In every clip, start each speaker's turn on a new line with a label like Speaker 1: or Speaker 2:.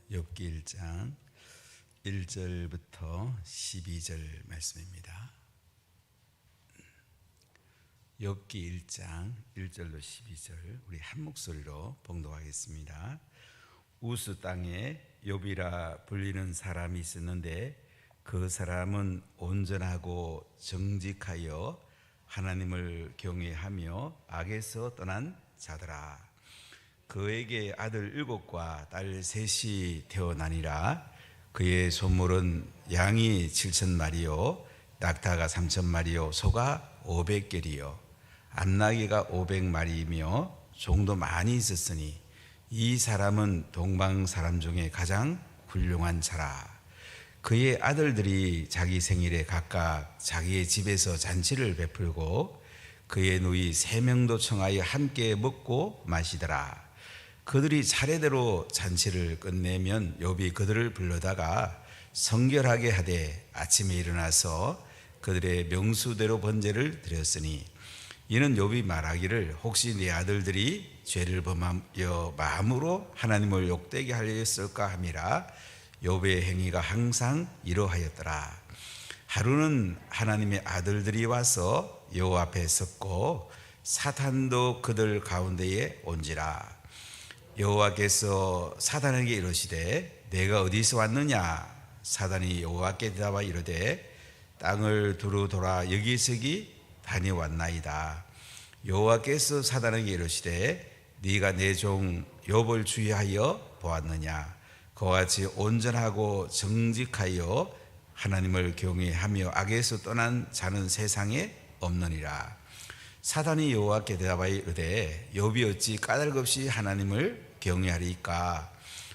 Speaker 1: 욥기 1장 1절부터 12절 말씀입니다. 욥기 1장 1절로 12절 우리 한 목소리로 봉독하겠습니다. 우스 땅에 욥이라 불리는 사람이 있었는데 그 사람은 온전하고 정직하여 하나님을 경외하며 악에서 떠난 자더라. 그에게 아들 7과 딸 3이 태어나니라. 그의 소물은 양이 7,000마리요 낙타가 3,000마리요 소가 500개리요 암나귀가 500마리이며 종도 많이 있었으니 이 사람은 동방 사람 중에 가장 훌륭한 자라. 그의 아들들이 자기 생일에 각각 자기의 집에서 잔치를 베풀고 그의 누이 3명도 청하여 함께 먹고 마시더라. 그들이 차례대로 잔치를 끝내면 욥이 그들을 불러다가 성결하게 하되 아침에 일어나서 그들의 명수대로 번제를 드렸으니 이는 욥이 말하기를 혹시 네 아들들이 죄를 범하여 마음으로 하나님을 욕되게 하였을까 함이라. 욥의 행위가 항상 이러하였더라. 하루는 하나님의 아들들이 와서 여호와 앞에 섰고 사탄도 그들 가운데에 온지라. 여호와께서 사단에게 이르시되 내가 어디서 왔느냐? 사단이 여호와께 대답하여 이르되 땅을 두루 돌아 여기저기 다녀왔나이다. 여호와께서 사단에게 이르시되 네가 내 종 욥을 주의하여 보았느냐? 그와 같이 온전하고 정직하여 하나님을 경외하며 악에서 떠난 자는 세상에 없느니라. 사단이 여호와께 대답하여 이르되 욥이 어찌 까닭없이 하나님을 경외하리까?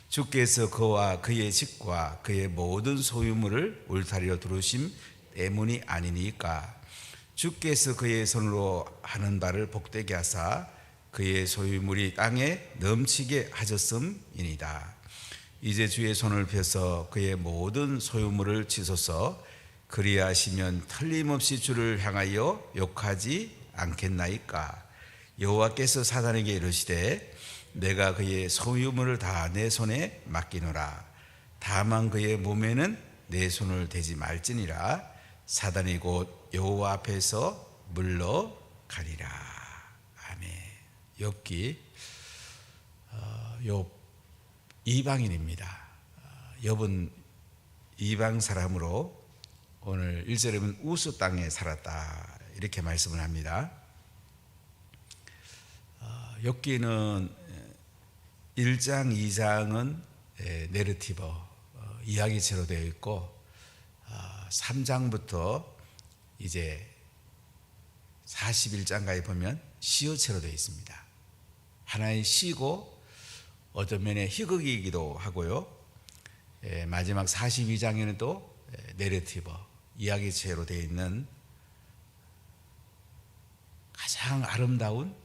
Speaker 1: 주께서 그와 그의 집과 그의 모든 소유물을 울타리로 두르심 때문이 아니니까? 주께서 그의 손으로 하는 바를 복되게 하사 그의 소유물이 땅에 넘치게 하셨음이니이다. 이제 주의 손을 펴서 그의 모든 소유물을 치소서. 그리하시면 틀림없이 주를 향하여 욕하지 않겠나이까? 여호와께서 사단에게 이르시되 내가 그의 소유물을 다 내 손에 맡기노라. 다만 그의 몸에는 내 손을 대지 말지니라. 사단이 곧 여호와 앞에서 물러가리라. 아멘. 욥기 욥 이방인입니다. 욥은 이방 사람으로 오늘 1절에 보면 우스 땅에 살았다 이렇게 말씀을 합니다. 욥기는 1장 2장은 내러티브 이야기체로 되어 있고 3장부터 이제 41장까지 보면 시어체로 되어 있습니다. 하나의 시고 어떤 면에 희극이기도 하고요. 마지막 42장에는 또 내러티브 이야기체로 되어 있는 가장 아름다운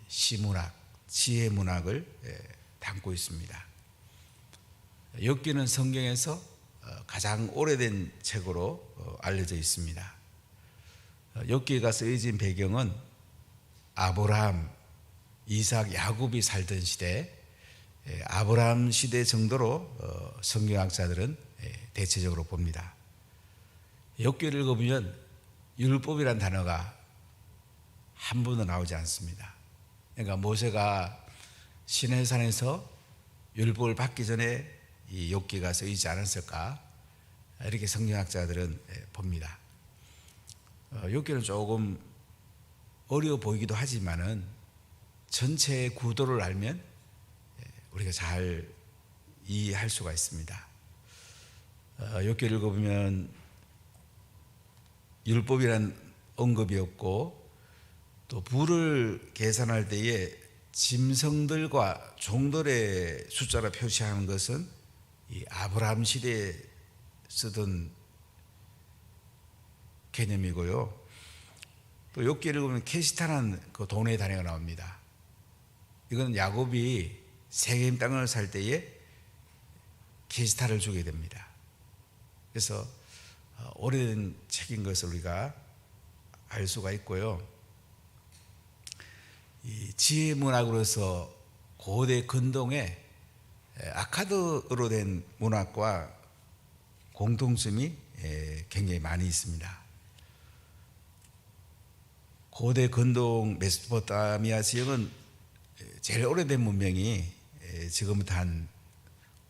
Speaker 1: 시문학, 지혜문학을 담고 있습니다. 욥기는 성경에서 가장 오래된 책으로 알려져 있습니다. 욥기가 쓰여진 배경은 아브라함, 이삭, 야곱이 살던 시대, 아브라함 시대 정도로 성경학자들은 대체적으로 봅니다. 욥기를 읽어보면 율법이란 단어가 한 번도 나오지 않습니다. 그러니까 모세가 시내산에서 율법을 받기 전에 이 욥기가 쓰이지 않았을까 이렇게 성경학자들은 봅니다. 욥기는 조금 어려워 보이기도 하지만은 전체의 구도를 알면 우리가 잘 이해할 수가 있습니다. 욥기를 읽어보면 율법이란 언급이 없고 또 부를 계산할 때에 짐승들과 종들의 숫자로 표시하는 것은 이 아브라함 시대에 쓰던 개념이고요. 또 욥기를 보면 케시타라는 그 돈의 단위가 나옵니다. 이건 야곱이 세겜 땅을 살 때에 케시타를 주게 됩니다. 그래서 오래된 책인 것을 우리가 알 수가 있고요. 이 지혜문학으로서 고대 근동에 아카드로 된 문학과 공통점이 굉장히 많이 있습니다. 고대 근동 메소포타미아 지역은 제일 오래된 문명이 지금부터 한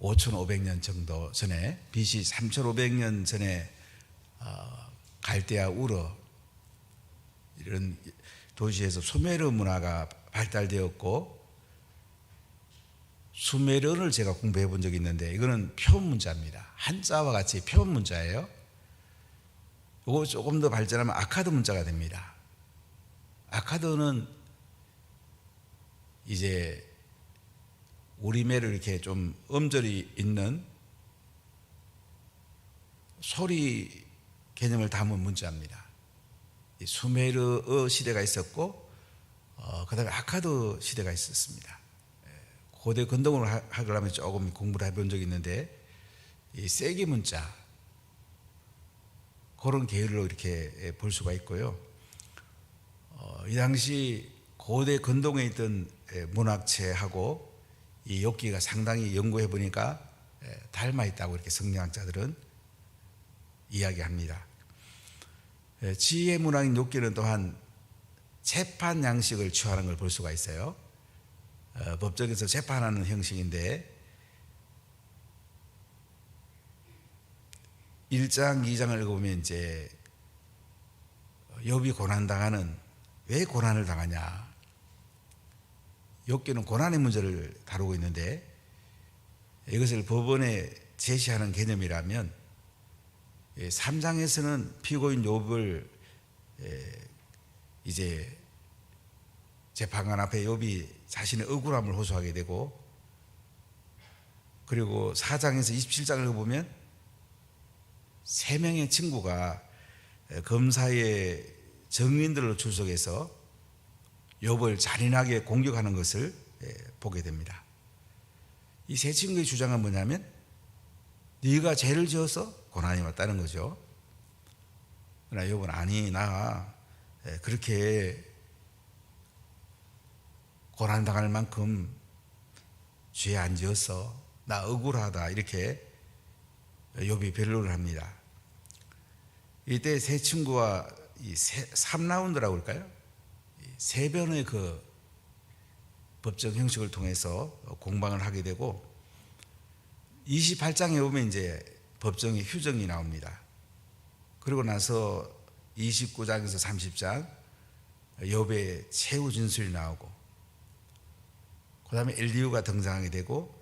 Speaker 1: 5,500년 정도 전에, BC 3,500년 전에 갈대아 우르 이런 도시에서 수메르 문화가 발달되었고, 수메르어를 제가 공부해 본 적이 있는데 이거는 표문자입니다. 한자와 같이 표문자예요. 이거 조금 더 발전하면 아카드 문자가 됩니다. 아카드는 이제 우리말을 이렇게 좀 음절이 있는 소리 개념을 담은 문자입니다. 수메르어 시대가 있었고, 그다음에 아카드 시대가 있었습니다. 고대 근동을 하려면 조금 공부를 해본 적이 있는데, 이 세기 문자 그런 계열로 이렇게 볼 수가 있고요. 이 당시 고대 근동에 있던 문학체하고 이 욥기가 상당히 연구해 보니까 닮아 있다고 이렇게 성경학자들은 이야기합니다. 지혜 문학인 욥기는 또한 재판 양식을 취하는 걸 볼 수가 있어요. 법정에서 재판하는 형식인데 1장, 2장을 읽어보면 이제 욥이 고난당하는, 왜 고난을 당하냐, 욥기는 고난의 문제를 다루고 있는데 이것을 법원에 제시하는 개념이라면 3장에서는 피고인 욥을 이제 재판관 앞에 욥이 자신의 억울함을 호소하게 되고, 그리고 4장에서 27장을 보면 3명의 친구가 검사의 증인들로 출석해서 욥을 잔인하게 공격하는 것을 보게 됩니다. 이 세 친구의 주장은 뭐냐면 네가 죄를 지어서 고난이 왔다는 거죠. 그러나 욥은 아니, 나 그렇게 고난당할 만큼 죄 안 지었어, 나 억울하다, 이렇게 욥이 변론을 합니다. 이때 세 친구와 3라운드라고 할까요? 세 번의 그 법정 형식을 통해서 공방을 하게 되고, 28장에 보면 이제 법정의 휴정이 나옵니다. 그리고 나서 29장에서 30장 욥의 최후 진술이 나오고, 그 다음에 엘리후가 등장하게 되고,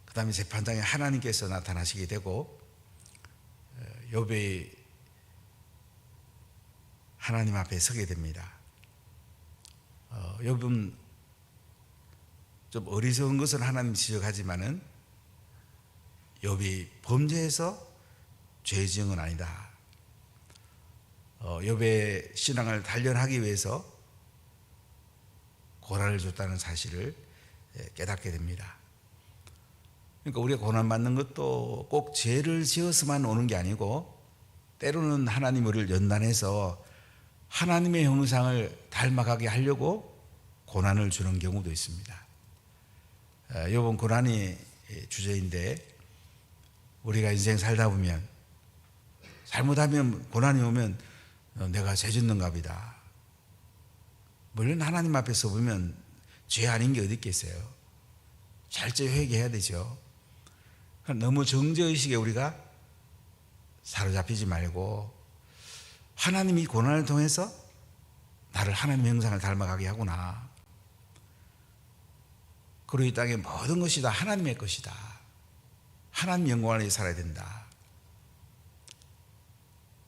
Speaker 1: 그 다음에 재판장에 하나님께서 나타나시게 되고, 욥이 하나님 앞에 서게 됩니다. 욥은 좀 어리석은 것은 하나님 지적하지만은 욥이 범죄해서 죄 지은 건 아니다. 욥의 신앙을 단련하기 위해서 고난을 줬다는 사실을 깨닫게 됩니다. 그러니까 우리가 고난받는 것도 꼭 죄를 지어서만 오는 게 아니고, 때로는 하나님 우리를 연단해서 하나님의 형상을 닮아가게 하려고 고난을 주는 경우도 있습니다. 욥은 고난이 주제인데, 우리가 인생 살다 보면 잘못하면 고난이 오면 내가 죄 짓는가 보다. 물론 하나님 앞에서 보면 죄 아닌 게 어디 있겠어요. 철저히 회개해야 되죠. 너무 정죄의식에 우리가 사로잡히지 말고, 하나님이 고난을 통해서 나를 하나님의 형상을 닮아가게 하구나, 그리고 이 땅의 모든 것이 다 하나님의 것이다, 하나님 영광을 위해 살아야 된다,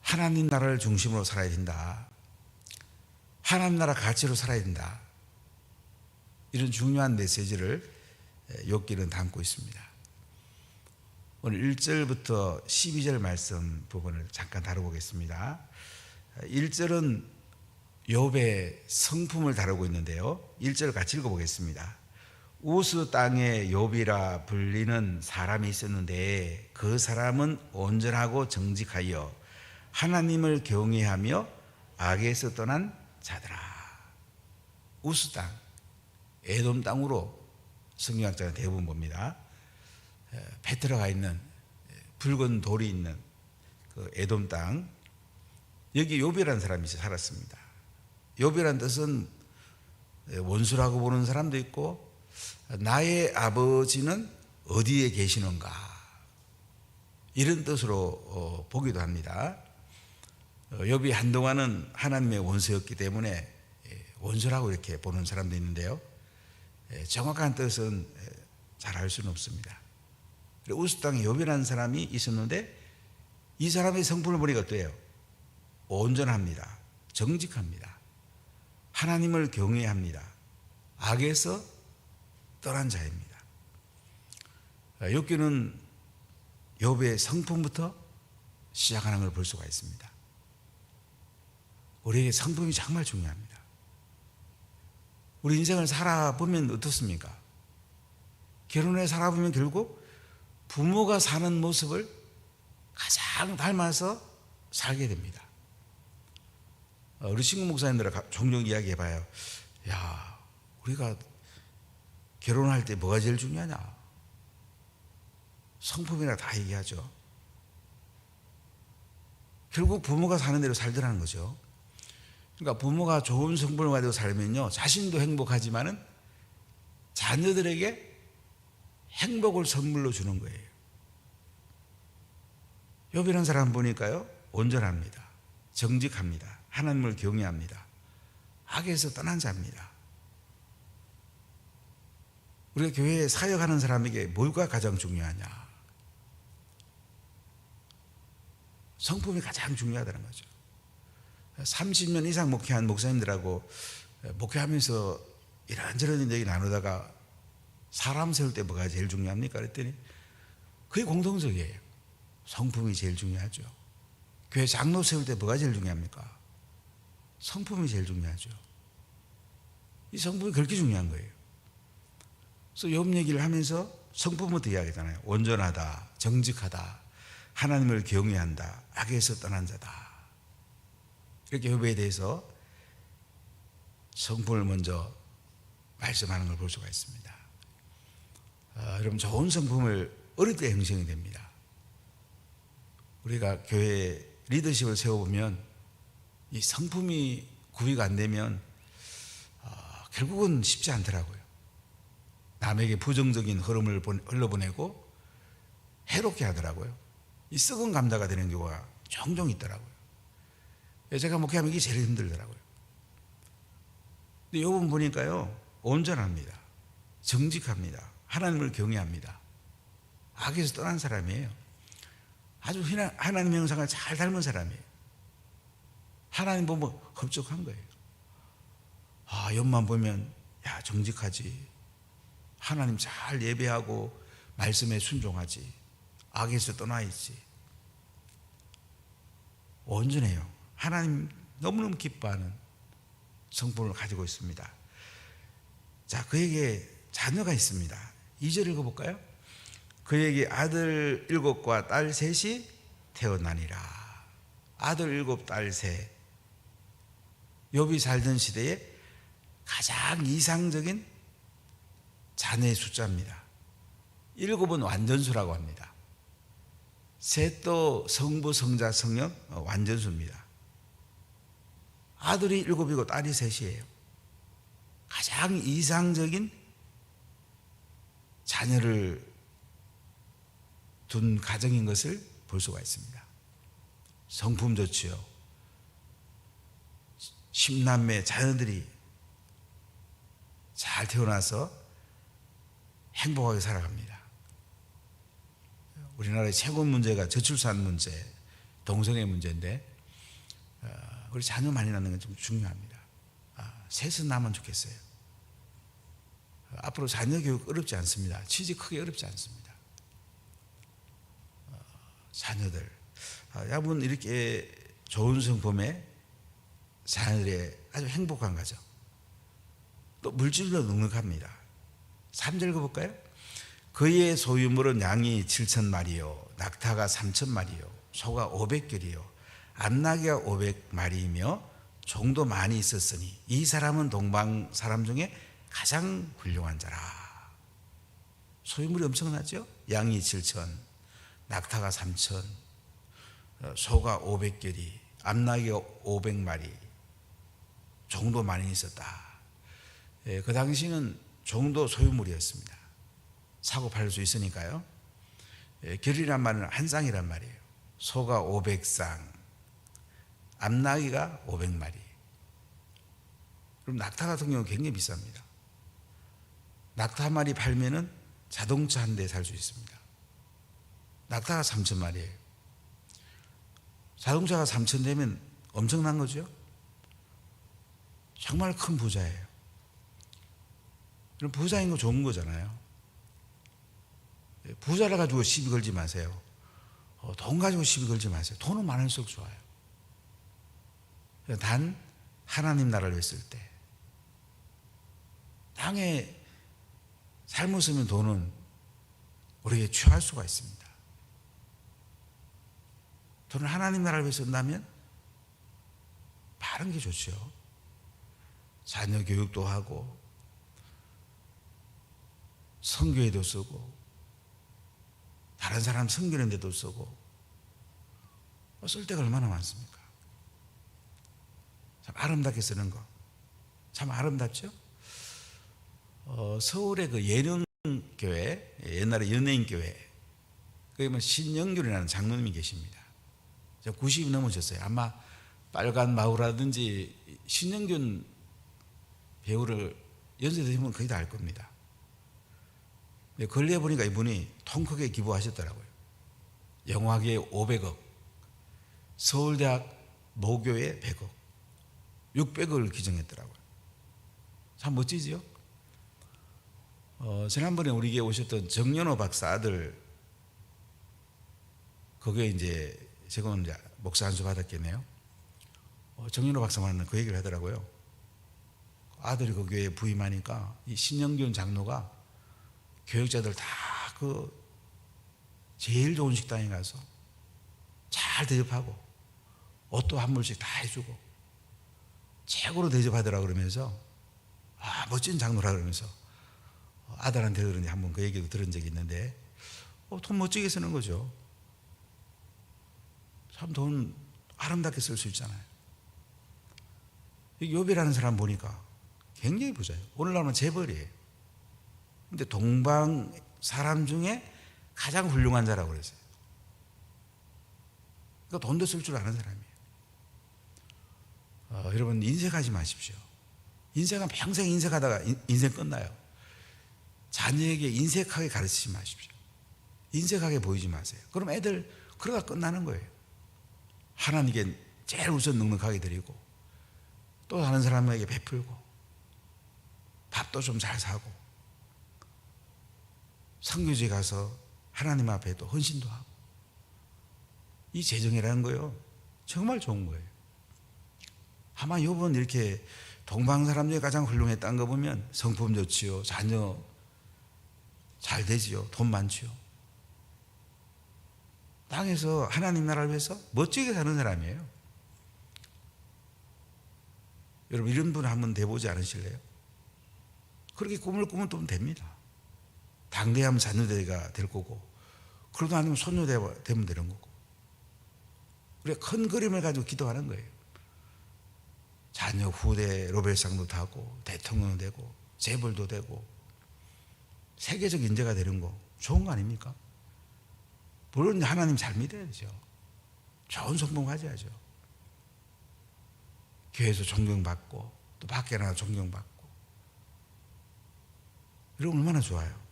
Speaker 1: 하나님 나라를 중심으로 살아야 된다, 하나님 나라 가치로 살아야 된다, 이런 중요한 메시지를 욥기는 담고 있습니다. 오늘 1절부터 12절 말씀 부분을 잠깐 다뤄보겠습니다. 1절은 욥의 성품을 다루고 있는데요, 1절 같이 읽어보겠습니다. 우스 땅에 욥이라 불리는 사람이 있었는데 그 사람은 온전하고 정직하여 하나님을 경외하며 악에서 떠난 자더라. 우스 땅, 에돔 땅으로 성경학자는 대부분 봅니다. 페트라가 있는 붉은 돌이 있는 그 에돔 땅, 여기 욥이라는 사람이 살았습니다. 욥이라는 뜻은 원수라고 보는 사람도 있고, 나의 아버지는 어디에 계시는가, 이런 뜻으로 보기도 합니다. 욥이 한동안은 하나님의 원수였기 때문에 원수라고 이렇게 보는 사람도 있는데요, 정확한 뜻은 잘 알 수는 없습니다. 우스 땅에 욥이라는 사람이 있었는데, 이 사람의 성품을 보니까 어때요? 온전합니다. 정직합니다. 하나님을 경외합니다. 악에서 떠난 자입니다. 욥기는 욥의 성품부터 시작하는 걸 볼 수가 있습니다. 우리에게 성품이 정말 중요합니다. 우리 인생을 살아보면 어떻습니까? 결혼해 살아보면 결국 부모가 사는 모습을 가장 닮아서 살게 됩니다. 우리 친구 목사님들과 종종 이야기해봐요. 야, 우리가 결혼할 때 뭐가 제일 중요하냐? 성품이라 다 얘기하죠. 결국 부모가 사는 대로 살더라는 거죠. 그러니까 부모가 좋은 성품을 가지고 살면요, 자신도 행복하지만은 자녀들에게 행복을 선물로 주는 거예요. 욥이라는 사람 보니까요, 온전합니다. 정직합니다. 하나님을 경외합니다. 악에서 떠난 자입니다. 우리가 교회에 사역하는 사람에게 뭐가 가장 중요하냐? 성품이 가장 중요하다는 거죠. 30년 이상 목회한 목사님들하고 목회하면서 이런저런 얘기 나누다가 사람 세울 때 뭐가 제일 중요합니까? 그랬더니 그게 공통적이에요. 성품이 제일 중요하죠. 교회 장로 세울 때 뭐가 제일 중요합니까? 성품이 제일 중요하죠. 이 성품이 그렇게 중요한 거예요. 그래서 욥 얘기를 하면서 성품부터 이야기하잖아요. 온전하다, 정직하다, 하나님을 경외한다, 악에서 떠난 자다. 이렇게 욥에 대해서 성품을 먼저 말씀하는 걸 볼 수가 있습니다. 여러분, 좋은 성품을 어릴 때 형성이 됩니다. 우리가 교회 리더십을 세워보면 이 성품이 구비가 안 되면 결국은 쉽지 않더라고요. 남에게 부정적인 흐름을 흘러보내고 해롭게 하더라고요. 이 썩은 감자가 되는 경우가 종종 있더라고요. 제가 목회하면 이게 제일 힘들더라고요. 근데 욥은 보니까요, 온전합니다. 정직합니다. 하나님을 경외합니다. 악에서 떠난 사람이에요. 아주 하나님 형상을 잘 닮은 사람이에요. 하나님 보면 흡족한 거예요. 욥만 보면, 야, 정직하지. 하나님 잘 예배하고 말씀에 순종하지. 악에서 떠나 있지. 온전해요. 하나님 너무너무 기뻐하는 성품을 가지고 있습니다. 자, 그에게 자녀가 있습니다. 2절 읽어볼까요? 그에게 아들 7과 딸 3이 태어나니라. 아들 7, 딸 3. 욥이 살던 시대에 가장 이상적인 자녀의 숫자입니다. 7은 완전수라고 합니다. 셋도 성부, 성자, 성령 완전수입니다. 아들이 7이고 딸이 3이에요. 가장 이상적인 자녀를 둔 가정인 것을 볼 수가 있습니다. 성품 좋지요. 10남매 자녀들이 잘 태어나서 행복하게 살아갑니다. 우리나라의 최고 문제가 저출산 문제, 동성애 문제인데, 우리 자녀 많이 낳는 건 좀 중요합니다. 셋은 낳으면 좋겠어요. 앞으로 자녀 교육 어렵지 않습니다. 취직 크게 어렵지 않습니다. 자녀들, 여러분 이렇게 좋은 성품의 자녀들의 아주 행복한 가정, 또 물질도 넉넉합니다. 3절 읽어볼까요? 그의 소유물은 양이 7,000마리요, 낙타가 3,000마리요, 소가 500결이요, 암나귀가 500마리이며 종도 많이 있었으니 이 사람은 동방 사람 중에 가장 훌륭한 자라. 소유물이 엄청나죠. 양이 7천, 낙타가 3천, 소가 500결이, 암나귀가 500마리, 종도 많이 있었다. 그 당시는 종도 소유물이었습니다. 사고 팔 수 있으니까요. 결이란 말은 한 쌍이란 말이에요. 소가 500쌍, 암나귀가 500마리. 그럼 낙타 같은 경우 굉장히 비쌉니다. 낙타 한 마리 팔면은 자동차 한 대 살 수 있습니다. 낙타가 3천 마리예요. 자동차가 3천 되면 엄청난 거죠. 정말 큰 부자예요. 그럼 부자인 거 좋은 거잖아요. 부자라 가지고 시비 걸지 마세요. 돈 가지고 시비 걸지 마세요. 돈은 많을수록 좋아요. 단 하나님 나라를 했을 때 땅에 잘못 쓰면 돈은 우리에게 취할 수가 있습니다. 돈을 하나님 나라를 위해 쓴다면 바른 게 좋죠. 자녀 교육도 하고 선교에도 쓰고 다른 사람 섬기는 데도 쓰고 쓸 데가 얼마나 많습니까? 참 아름답게 쓰는 거 참 아름답죠? 서울의 그 예능교회, 옛날에 연예인교회, 거기 뭐 신영균이라는 장로님이 계십니다. 90이 넘으셨어요. 아마 빨간 마우라든지 신영균 배우를 연세 드시면 거의 다 알 겁니다. 근래에 보니까 이분이 통 크게 기부하셨더라고요. 영화계에 500억, 서울대학 모교에 100억, 600억을 기증했더라고요. 참 멋지지요? 지난번에 우리에게 오셨던 정연호 박사 아들, 거기에 이제 지금 이제 목사 안수 받았겠네요. 정연호 박사만은 그 얘기를 하더라고요. 아들이 그 교회에 부임하니까 이 신영균 장로가 교육자들 다 그 제일 좋은 식당에 가서 잘 대접하고 옷도 한 벌씩 다 해주고 최고로 대접하더라 그러면서 멋진 장로라 그러면서 아들한테 그런지 한번 그 얘기도 들은 적이 있는데 돈 멋지게 쓰는 거죠. 참 돈 아름답게 쓸 수 있잖아요. 욥이라는 사람 보니까 굉장히 부자예요. 오늘날은 재벌이에요. 근데 동방 사람 중에 가장 훌륭한 자라고 그랬어요. 그러니까 돈도 쓸 줄 아는 사람이에요. 여러분 인색하지 마십시오. 인생은 평생 인색하다가 인생 끝나요. 자녀에게 인색하게 가르치지 마십시오. 인색하게 보이지 마세요. 그럼 애들 그러다 끝나는 거예요. 하나님께 제일 우선 넉넉하게 드리고 또 다른 사람에게 베풀고 밥도 좀 잘 사고 선교지에 가서 하나님 앞에도 헌신도 하고 이 재정이라는 거요 정말 좋은 거예요. 아마 욥은 이렇게 동방 사람 중에 가장 훌륭했다는 거 보면 성품 좋지요, 자녀 잘 되지요, 돈 많지요. 땅에서 하나님 나라를 위해서 멋지게 사는 사람이에요. 여러분 이런 분 한번 돼보지 않으실래요? 그렇게 꿈을 꾸면 또 됩니다. 당대하면 자녀대가 될 거고 그러도 아니면 손녀대가 되면 되는 거고 우리가 큰 그림을 가지고 기도하는 거예요. 자녀 후대 노벨상도 타고 대통령도 되고 재벌도 되고 세계적 인재가 되는 거 좋은 거 아닙니까? 물론 하나님 잘 믿어야죠. 좋은 성공 가져야죠. 교회에서 존경받고 또 밖에 나가 존경받고 이러면 얼마나 좋아요.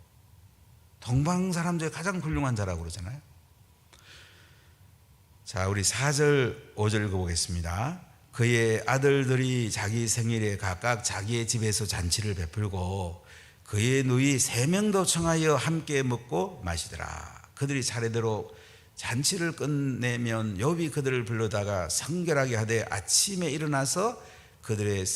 Speaker 1: 동방 사람 중에 가장 훌륭한 자라고 그러잖아요. 자, 우리 4절 5절 읽어보겠습니다. 그의 아들들이 자기 생일에 각각 자기의 집에서 잔치를 베풀고 그의 누이 3명도 청하여 함께 먹고 마시더라. 그들이 차례대로 잔치를 끝내면 욥이 그들을 불러다가 성결하게 하되 아침에 일어나서 그들의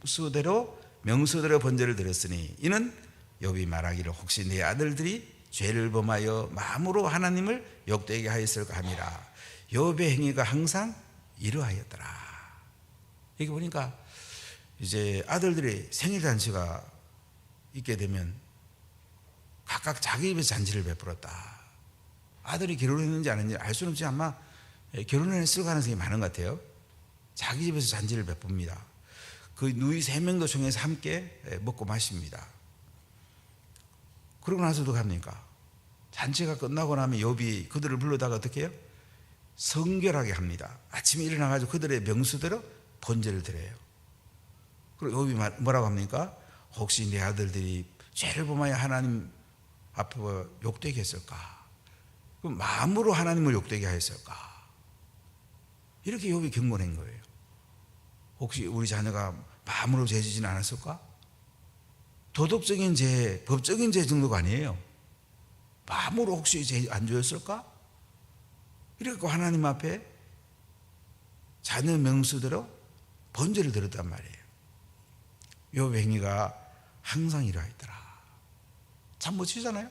Speaker 1: 성수대로 명수대로 번제를 드렸으니 이는 욥이 말하기를 혹시 내 아들들이 죄를 범하여 마음으로 하나님을 욕되게 하였을까 함이라. 욥의 행위가 항상 이러하였더라. 여기 보니까 이제 아들들이 생일 잔치가 있게 되면 각각 자기 집에서 잔치를 베풀었다. 아들이 결혼했는지 안 했는지 알 수는 없지 아마 결혼을 했을 가능성이 많은 것 같아요. 자기 집에서 잔치를 베풉니다. 그 누이 3명도 청해서 함께 먹고 마십니다. 그러고 나서도 갑니까? 잔치가 끝나고 나면 욥이 그들을 불러다가 어떻게 해요? 성결하게 합니다. 아침에 일어나가지고 그들의 명수대로 번제를 드려요. 그리고 욥이 뭐라고 합니까? 혹시 내 아들들이 죄를 범하여 하나님 앞에 욕되게 했을까? 그럼 마음으로 하나님을 욕되게 하였을까? 이렇게 욥이 경건한 거예요. 혹시 우리 자녀가 마음으로 죄지진 않았을까? 도덕적인 죄, 법적인 죄 정도가 아니에요. 마음으로 혹시 죄 안 지었을까? 이렇게 하나님 앞에 자녀 명수대로 번제를 드렸단 말이에요. 욥 행위가 항상 이러하더라. 참 멋지잖아요.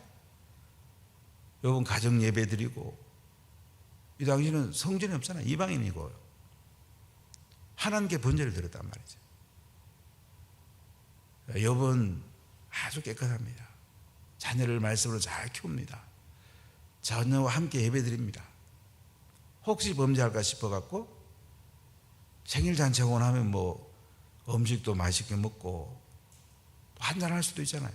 Speaker 1: 욥은 가정 예배 드리고, 이 당시는 성전이 없잖아요. 이방인이고 하나님께 번제를 드렸단 말이죠. 욥은 아주 깨끗합니다. 자녀를 말씀으로 잘 키웁니다. 자녀와 함께 예배 드립니다. 혹시 범죄할까 싶어갖고 생일 잔치하고 나면 뭐 음식도 맛있게 먹고 한잔할 수도 있잖아요.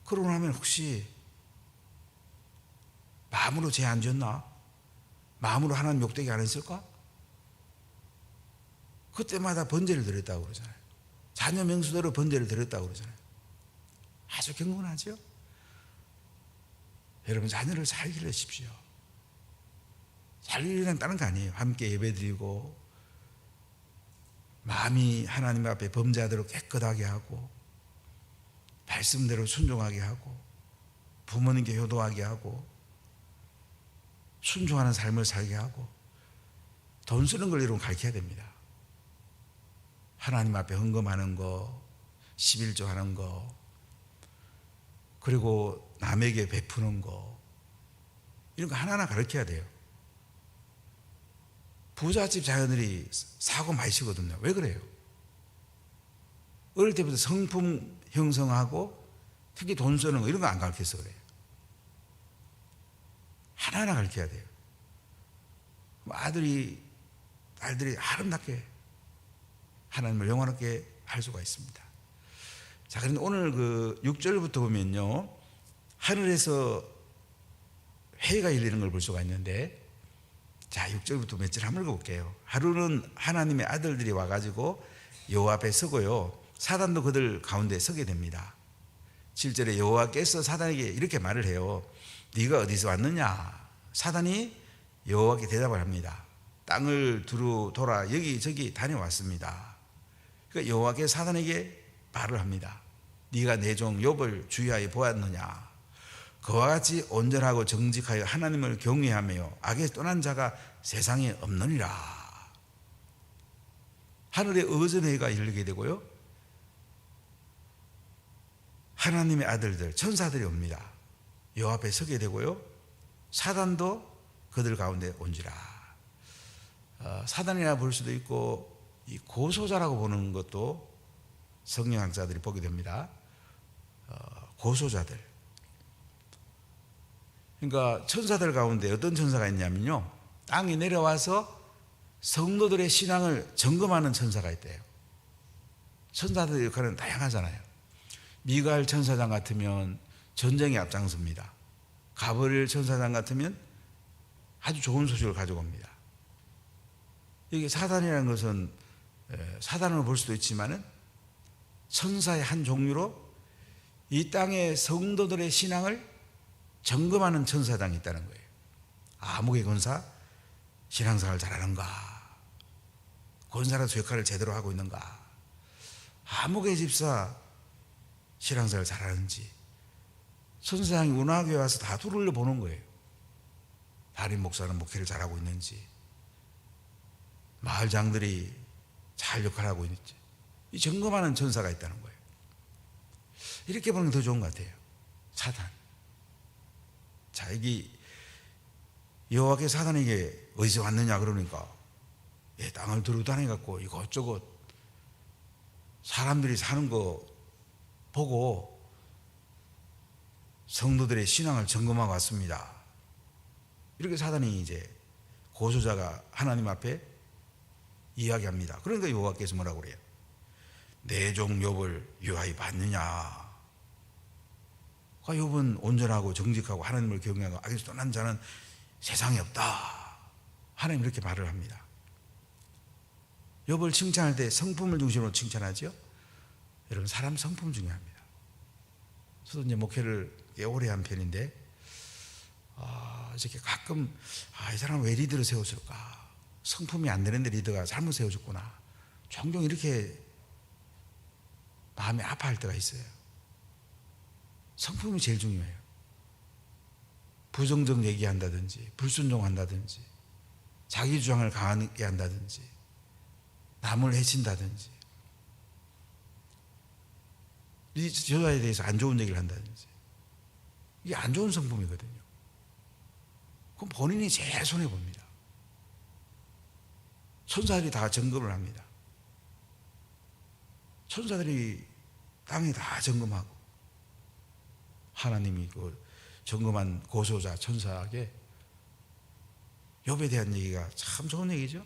Speaker 1: 그러고 나면 혹시 마음으로 죄 안 지었나? 마음으로 하나님 욕되게 안 했을까? 그때마다 번제를 드렸다고 그러잖아요. 자녀 명수대로 번제를 드렸다고 그러잖아요. 아주 경건하죠? 여러분 자녀를 잘 기르십시오. 잘 기르는다는 거 아니에요. 함께 예배드리고 마음이 하나님 앞에 범죄하도록 깨끗하게 하고 말씀대로 순종하게 하고 부모님께 효도하게 하고 순종하는 삶을 살게 하고 돈 쓰는 걸 여러분 가르쳐야 됩니다. 하나님 앞에 헌금하는 거, 11조 하는 거, 그리고 남에게 베푸는 거, 이런 거 하나하나 가르쳐야 돼요. 부잣집 자녀들이 사고 많이 치거든요. 왜 그래요? 어릴 때부터 성품 형성하고 특히 돈 쓰는 거 이런 거 안 가르쳐서 그래요. 하나하나 가르쳐야 돼요. 아들이, 딸들이 아름답게 하나님을 영원하게 할 수가 있습니다. 자, 그런데 오늘 그 6절부터 보면요, 하늘에서 회의가 열리는 걸 볼 수가 있는데, 자, 6절부터 몇 절 한번 읽어볼게요. 하루는 하나님의 아들들이 와가지고 여호와 앞에 서고요, 사단도 그들 가운데 서게 됩니다. 7절에 여호와께서 사단에게 이렇게 말을 해요. 네가 어디서 왔느냐? 사단이 여호와께 대답을 합니다. 땅을 두루 돌아 여기저기 다녀왔습니다. 그러니까 여호와께서 사단에게 말을 합니다. 네가 내 종 욥을 주의하여 보았느냐? 그와 같이 온전하고 정직하여 하나님을 경외하며 악에서 떠난 자가 세상에 없느니라. 하늘의 어전회의가 열리게 되고요, 하나님의 아들들 천사들이 옵니다. 여호와 앞에 서게 되고요, 사단도 그들 가운데 온지라. 사단이라 볼 수도 있고 이 고소자라고 보는 것도 성경학자들이 보게 됩니다. 고소자들. 그러니까 천사들 가운데 어떤 천사가 있냐면요, 땅에 내려와서 성도들의 신앙을 점검하는 천사가 있대요. 천사들의 역할은 다양하잖아요. 미가엘 천사장 같으면 전쟁에 앞장섭니다. 가브리엘 천사장 같으면 아주 좋은 소식을 가지고 옵니다. 이게 사단이라는 것은 사단으로 볼 수도 있지만은 천사의 한 종류로 이 땅의 성도들의 신앙을 점검하는 천사장이 있다는 거예요. 아무개 권사 신앙생활 잘하는가? 권사로서 역할을 제대로 하고 있는가? 아무개 집사 신앙생활 잘하는지, 천사장이 운하교에 와서 다 둘러 보는 거예요. 담임 목사는 목회를 잘하고 있는지, 마을장들이 잘 역할하고 있는지, 이 점검하는 천사가 있다는 거예요. 이렇게 보는 게 더 좋은 것 같아요. 사단. 자, 여기 여호와께서 사단에게 어디서 왔느냐 그러니까, 땅을 두루 다녀갖고 이것저것 사람들이 사는 거 보고 성도들의 신앙을 점검하고 왔습니다. 이렇게 사단이 이제 고소자가 하나님 앞에 이야기합니다. 그러니까 여호와께서 뭐라고 그래요? 내 종 욥을 유하히 봤느냐? 욥은 온전하고 정직하고 하나님을 경외하고 악에서 떠난 자는 세상에 없다. 하나님 이렇게 말을 합니다. 욥을 칭찬할 때 성품을 중심으로 칭찬하죠. 여러분, 사람 성품 중요합니다. 저도 이제 목회를 꽤 오래 한 편인데 이렇게 가끔 이 사람 왜 리더를 세웠을까? 성품이 안 되는데 리더가 잘못 세워줬구나. 종종 이렇게 마음이 아파할 때가 있어요. 성품이 제일 중요해요. 부정적 얘기한다든지 불순종한다든지 자기 주장을 강하게 한다든지 남을 해친다든지 이 여자에 대해서 안 좋은 얘기를 한다든지 이게 안 좋은 성품이거든요. 그럼 본인이 제일 손해봅니다. 천사들이 다 점검을 합니다. 천사들이 땅에 다 점검하고 하나님이 그 점검한 고소자 천사에게 욥에 대한 얘기가 참 좋은 얘기죠.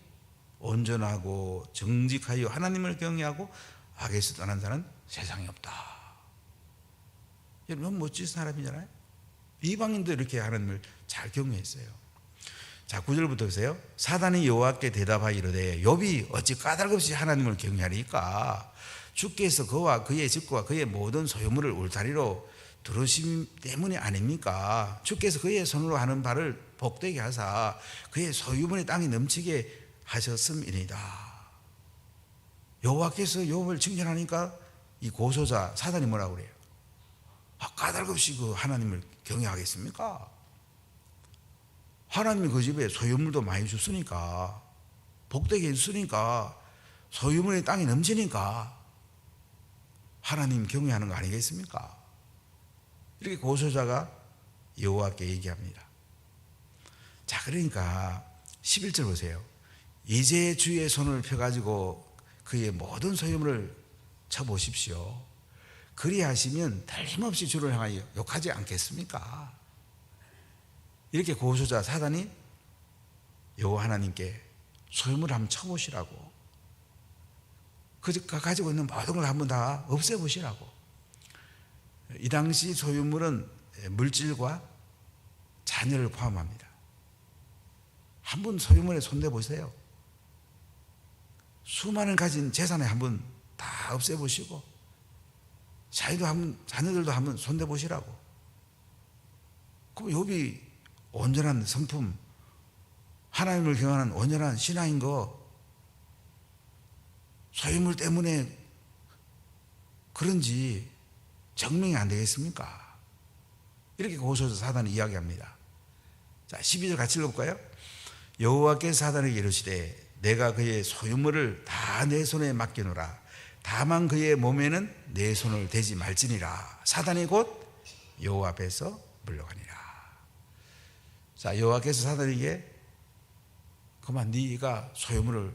Speaker 1: 온전하고 정직하여 하나님을 경외하고 악에서 떠난 자는 세상에 없다. 너무 멋진 사람이잖아요. 이방인도 이렇게 하나님을 잘 경외했어요. 자, 9절부터 보세요. 사단이 여호와께 대답하여 이르되 욥이 어찌 까닭없이 하나님을 경외하리까? 주께서 그와 그의 집과 그의 모든 소유물을 울타리로 들으심 때문이 아닙니까? 주께서 그의 손으로 하는 바를 복되게 하사 그의 소유물의 땅이 넘치게 하셨음이니이다. 여호와께서 욥을 칭찬하니까 이 고소자 사단이 뭐라고 그래요? 까닭없이 그 하나님을 경외하겠습니까? 하나님이 그 집에 소유물도 많이 줬으니까 복되게 해주니까 소유물의 땅이 넘치니까 하나님 경외하는 거 아니겠습니까? 이렇게 고소자가 여호와께 얘기합니다. 자, 그러니까 11절 보세요. 이제 주의 손을 펴가지고 그의 모든 소유물을 쳐보십시오. 그리하시면 틀림없이 주를 향하여 욕하지 않겠습니까? 이렇게 고소자 사단이 여호와 하나님께 소유물을 한번 쳐보시라고, 그가 가지고 있는 모든 걸 한번 다 없애보시라고. 이 당시 소유물은 물질과 자녀를 포함합니다. 한번 소유물에 손대보세요. 수많은 가진 재산에 한번 다 없애보시고 자녀들도 한번 손대보시라고. 그럼 욥이 온전한 성품, 하나님을 경외하는 온전한 신앙인 거 소유물 때문에 그런지 증명이 안 되겠습니까? 이렇게 고소자 사단이 이야기합니다. 자, 12절 같이 읽어볼까요? 여호와께서 사단에게 이르시되 내가 그의 소유물을 다 내 손에 맡기노라. 다만 그의 몸에는 내 손을 대지 말지니라. 사단이 곧 여호와 앞에서 물러가니라. 자, 여호와께서 사단에게 그만 네가 소유물을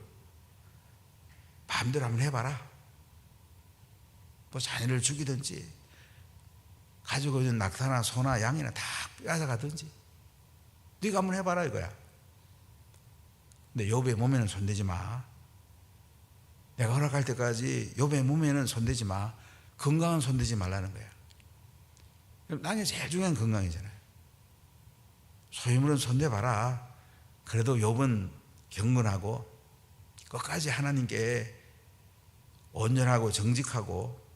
Speaker 1: 마음대로 한번 해봐라. 뭐 자녀를 죽이든지 가지고 있는 낙타나 소나 양이나 다 빼앗아가든지 네가 한번 해봐라 이거야. 근데 욥의 몸에는 손대지 마. 내가 허락할 때까지 욥의 몸에는 손대지 마. 건강은 손대지 말라는 거야. 나는 제일 중요한 건강이잖아요. 소유물은 손대봐라. 그래도 욥은 경건하고 끝까지 하나님께 온전하고 정직하고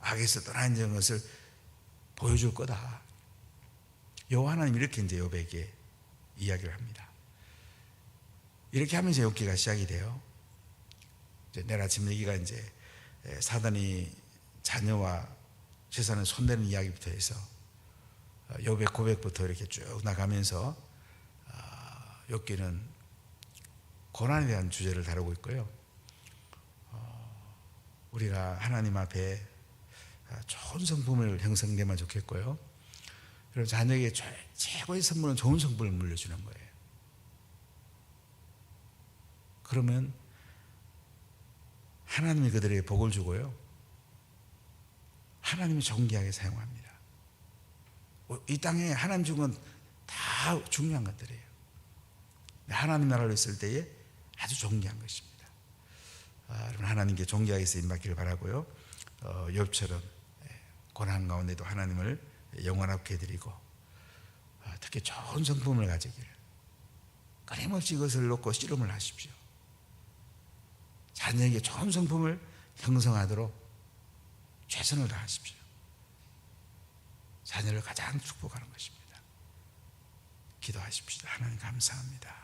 Speaker 1: 악에서 떠나는 것을 보여줄 거다. 여호와 하나님 이렇게 이제 욥에게 이야기를 합니다. 이렇게 하면서 욥기가 시작이 돼요. 이제 내일 아침 얘기가 이제 사단이 자녀와 재산을 손대는 이야기부터 해서 욥의 고백부터 이렇게 쭉 나가면서 욥기는 고난에 대한 주제를 다루고 있고요. 우리가 하나님 앞에 좋은 성품을 형성되면 좋겠고요. 그리고 자녀에게 최고의 선물은 좋은 성품을 물려주는 거예요. 그러면 하나님이 그들에게 복을 주고요. 하나님이 존귀하게 사용합니다. 이 땅에 하나님 준 건 다 중요한 것들이에요. 하나님 나라를 있을 때에 아주 존귀한 것입니다. 여러분 하나님께 존귀하게 쓰임 받기를 바라고요. 욥처럼 고난 가운데도 하나님을 영원하게 해드리고 특히 좋은 성품을 가지기를 끊임없이 이것을 놓고 씨름을 하십시오. 자녀에게 좋은 성품을 형성하도록 최선을 다하십시오. 자녀를 가장 축복하는 것입니다. 기도하십시다. 하나님 감사합니다.